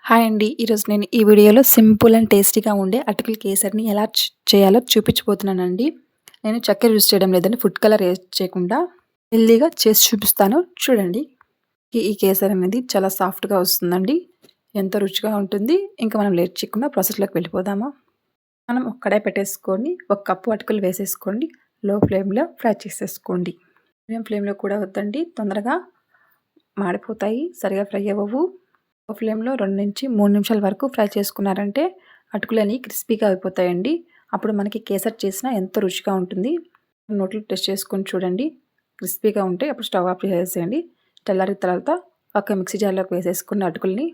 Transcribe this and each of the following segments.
Hi అండి. ఈరోజు నేను ఈ వీడియోలో సింపుల్ అండ్ టేస్టీగా ఉండే అటుకుల కేసరిని ఎలా చేయాలో చూపించబోతున్నానండి. నేను చక్కెర యూజ్ చేయడం లేదండి. ఫుడ్ కలర్ యూజ్ చేయకుండా హెల్తీగా చేసి చూపిస్తాను చూడండి. ఈ కేసరి అనేది చాలా సాఫ్ట్‌గా వస్తుందండి. ఎంతో రుచిగా ఉంటుంది. ఇంకా మనం లేట్ చేయకుండా ప్రాసెస్‌లోకి వెళ్ళిపోదామా. మనం ఒక కడాయి పెట్టేసుకొని ఒక కప్పు అటుకులు వేసేసుకోండి. లో ఫ్లేమ్‌లో ఫ్రై చేసేసుకోండి. మీడియం ఫ్లేమ్‌లో కూడా వద్దండి. తొందరగా మాడిపోతాయి. సరిగా ఫ్రై అవ్వవు. లో ఫ్లేమ్‌లో 2-3 నిమిషాల వరకు ఫ్రై చేసుకున్నారంటే అటుకులని క్రిస్పీగా అయిపోతాయండి. అప్పుడు మనకి కేసరి చేసినా ఎంతో రుచిగా ఉంటుంది. నోట్లో టెస్ట్ చేసుకొని చూడండి. క్రిస్పీగా ఉంటే అప్పుడు స్టవ్ ఆఫ్ చేసేయండి. చల్లారిన తర్వాత ఒక మిక్సీ జార్‌లోకి వేసేసుకున్న అటుకుల్ని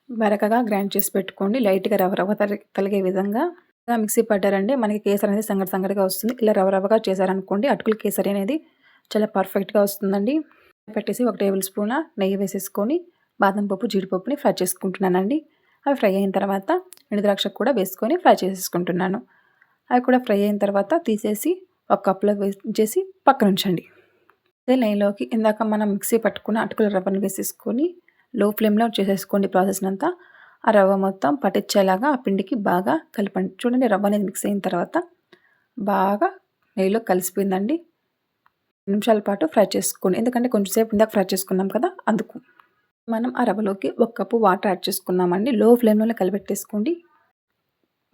బరకగా గ్రైండ్ చేసి పెట్టుకోండి. లైట్‌గా రవ్వ రవ్వ తలిగే విధంగా ఇలా మిక్సీ పట్టారంటే మనకి కేసరి అనేది సంగటి సంగటిగా వస్తుంది. ఇలా రవ్వ రవ్వగా చేశారనుకోండి అటుకుల కేసరి అనేది చాలా పర్ఫెక్ట్‌గా వస్తుందండి. పెట్టేసి ఒక టేబుల్ స్పూన్ నెయ్యి వేసేసుకొని బాదం పప్పు, జీడిపప్పుని ఫ్రై చేసుకుంటున్నానండి. అవి ఫ్రై అయిన తర్వాత ఎండుద్రాక్ష కూడా వేసుకొని ఫ్రై చేసేసుకుంటున్నాను. అవి కూడా ఫ్రై అయిన తర్వాత తీసేసి ఒక కప్‌లో వేసేసి పక్కన ఉంచండి. అదే నెయ్యిలోకి ఇందాక మనం మిక్సీ పట్టుకున్న అటుకుల రవ్వను వేసేసుకొని లో ఫ్లేమ్‌లో చేసేసుకోండి ప్రాసెస్‌నంతా. ఆ రవ్వ మొత్తం పట్టించేలాగా ఆ పిండికి బాగా కలపండి. చూడండి రవ్వ అనేది మిక్స్ అయిన తర్వాత బాగా నెయ్యిలో కలిసిపోయిందండి. నిమిషాల పాటు ఫ్రై చేసుకోండి. ఎందుకంటే కొంచెం సేపు ఇందాక ఫ్రై చేసుకున్నాం కదా అందుకు. మనం ఆ రవ్వలోకి ఒక కప్పు వాటర్ యాడ్ చేసుకున్నామండి. లో ఫ్లేమ్‌లోనే కలిపెట్టేసుకోండి.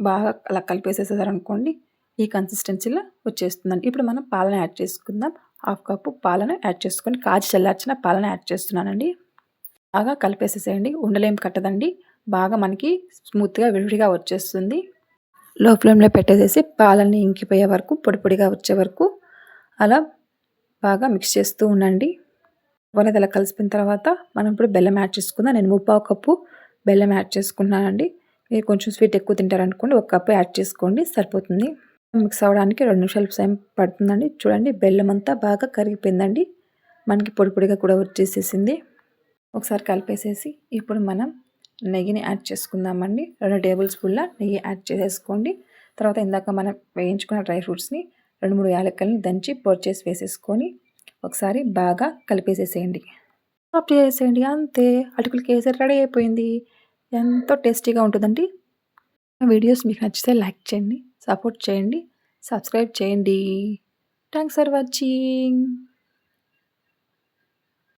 బాగా అలా కలిపేసేసారనుకోండి ఈ కన్సిస్టెన్సీలో వచ్చేస్తుందండి. ఇప్పుడు మనం పాలను యాడ్ చేసుకుందాం. హాఫ్ కప్పు పాలను యాడ్ చేసుకొని కాచి చల్లార్చిన పాలను యాడ్ చేస్తున్నానండి. బాగా కలిపేసేసేయండి. ఉండలేం కట్టదండి. బాగా మనకి స్మూత్‌గా విడివిడిగా వచ్చేస్తుంది. లో ఫ్లేమ్‌లో పెట్టేసేసి పాలన్నీ ఇంకిపోయే వరకు పొడి పొడిగా వచ్చే వరకు అలా బాగా మిక్స్ చేస్తూ ఉండండి. అనేది అలా కలిసిపోయిన తర్వాత మనం ఇప్పుడు బెల్లం యాడ్ చేసుకుందాం. నేను 3/4 కప్పు బెల్లం యాడ్ చేసుకున్నానండి. మీరు కొంచెం స్వీట్ ఎక్కువ తింటారనుకోండి ఒక కప్పు యాడ్ చేసుకోండి సరిపోతుంది. మిక్స్ అవ్వడానికి 2 నిమిషాలు టైం పడుతుందండి. చూడండి బెల్లం అంతా బాగా కరిగిపోయిందండి. మనకి పొడి పొడిగా కూడా వచ్చేసేసింది. ఒకసారి కలిపేసేసి ఇప్పుడు మనం నెయ్యిని యాడ్ చేసుకుందామండి. 2 టేబుల్ స్పూన్ల నెయ్యి యాడ్ చేసేసుకోండి. తర్వాత ఇందాక మనం వేయించుకున్న డ్రై ఫ్రూట్స్‌ని 2, 3 యాలక్కల్ని దంచి పొడి చేసి వేసేసుకొని ఒకసారి బాగా కలిపేసేసేయండి. ఆఫ్ చేసేయండి అంతే. అటుకుల కేసరి రెడీ అయిపోయింది. ఎంతో టేస్టీగా ఉంటుందండి. వీడియోస్ మీకు నచ్చితే లైక్ చేయండి, సపోర్ట్ చేయండి, సబ్స్క్రైబ్ చేయండి. Thanks for watching.